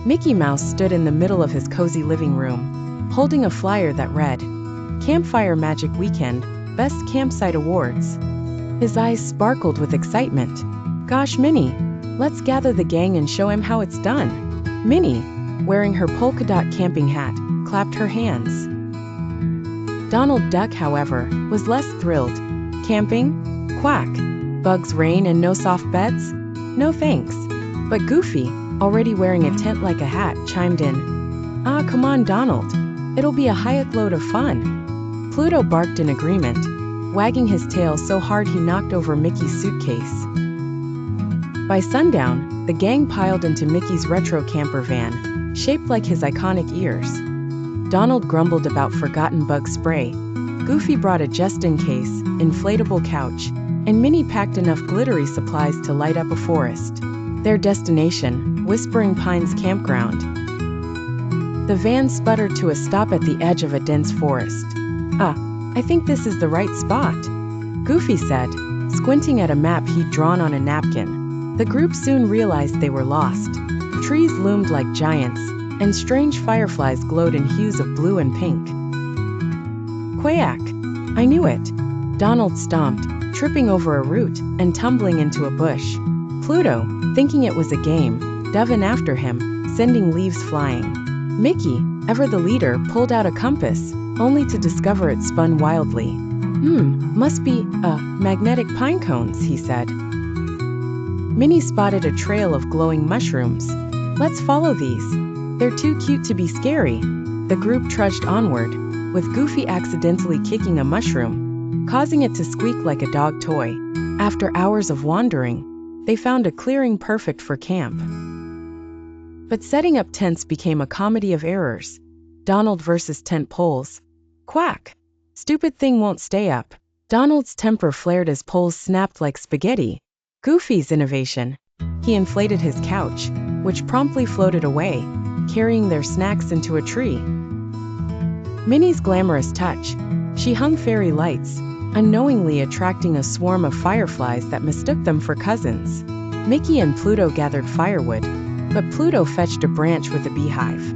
Mickey Mouse stood in the middle of his cozy living room, holding a flyer that read, "Campfire Magic Weekend, Best Campsite Awards." His eyes sparkled with excitement. "Gosh, Minnie, let's gather the gang and show him how it's done." Minnie, wearing her polka dot camping hat, clapped her hands. Donald Duck, however, was less thrilled. "Camping? Quack. Bugs, rain, and no soft beds? No thanks." But Goofy, already wearing a tent like a hat, chimed in, "Ah, come on, Donald. It'll be a high load of fun." Pluto barked in agreement, wagging his tail so hard he knocked over Mickey's suitcase. By sundown, the gang piled into Mickey's retro camper van, shaped like his iconic ears. Donald grumbled about forgotten bug spray. Goofy brought a just-in-case, inflatable couch, and Minnie packed enough glittery supplies to light up a forest. Their destination, Whispering Pines Campground. The van sputtered to a stop at the edge of a dense forest. "Ah, I think this is the right spot," Goofy said, squinting at a map he'd drawn on a napkin. The group soon realized they were lost. Trees loomed like giants, and strange fireflies glowed in hues of blue and pink. "Quack! I knew it!" Donald stomped, tripping over a root and tumbling into a bush. Pluto, thinking it was a game, dove in after him, sending leaves flying. Mickey, ever the leader, pulled out a compass, only to discover it spun wildly. Must be, magnetic pine cones," he said. Minnie spotted a trail of glowing mushrooms. "Let's follow these. They're too cute to be scary." The group trudged onward, with Goofy accidentally kicking a mushroom, causing it to squeak like a dog toy. After hours of wandering, they found a clearing perfect for camp. But setting up tents became a comedy of errors. Donald versus tent poles. "Quack! Stupid thing won't stay up." Donald's temper flared as poles snapped like spaghetti. Goofy's innovation. He inflated his couch, which promptly floated away, carrying their snacks into a tree. Minnie's glamorous touch. She hung fairy lights, unknowingly attracting a swarm of fireflies that mistook them for cousins. Mickey and Pluto gathered firewood, but Pluto fetched a branch with a beehive.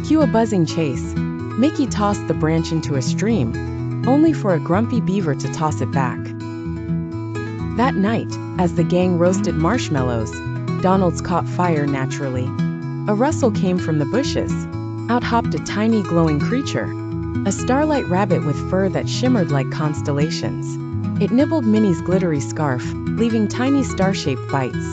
Cue a buzzing chase. Mickey tossed the branch into a stream, only for a grumpy beaver to toss it back. That night, as the gang roasted marshmallows, Donald's caught fire naturally. A rustle came from the bushes. Out hopped a tiny glowing creature, a starlight rabbit with fur that shimmered like constellations. It nibbled Minnie's glittery scarf, leaving tiny star-shaped bites.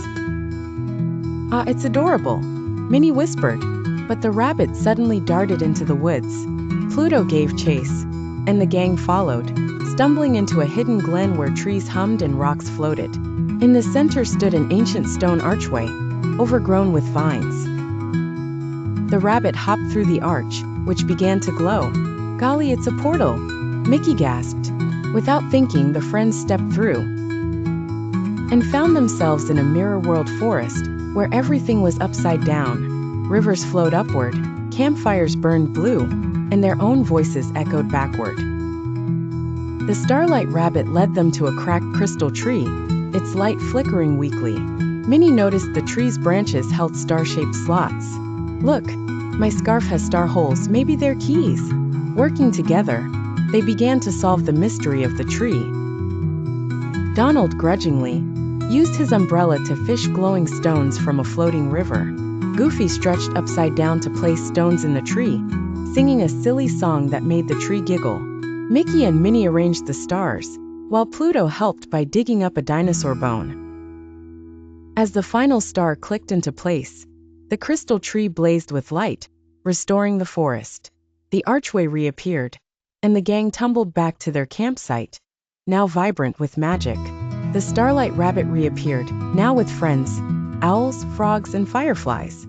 "Ah, it's adorable," Minnie whispered, but the rabbit suddenly darted into the woods. Pluto gave chase, and the gang followed, stumbling into a hidden glen where trees hummed and rocks floated. In the center stood an ancient stone archway, overgrown with vines. The rabbit hopped through the arch, which began to glow. "Golly, it's a portal," Mickey gasped. Without thinking, the friends stepped through and found themselves in a mirror world forest, where everything was upside down. Rivers flowed upward, campfires burned blue, and their own voices echoed backward. The Starlight Rabbit led them to a cracked crystal tree, its light flickering weakly. Minnie noticed the tree's branches held star-shaped slots. "Look, my scarf has star holes, maybe they're keys." Working together, they began to solve the mystery of the tree. Donald grudgingly used his umbrella to fish glowing stones from a floating river. Goofy stretched upside down to place stones in the tree, singing a silly song that made the tree giggle. Mickey and Minnie arranged the stars, while Pluto helped by digging up a dinosaur bone. As the final star clicked into place, the crystal tree blazed with light, restoring the forest. The archway reappeared, and the gang tumbled back to their campsite, now vibrant with magic. The Starlight Rabbit reappeared, now with friends, owls, frogs, and fireflies.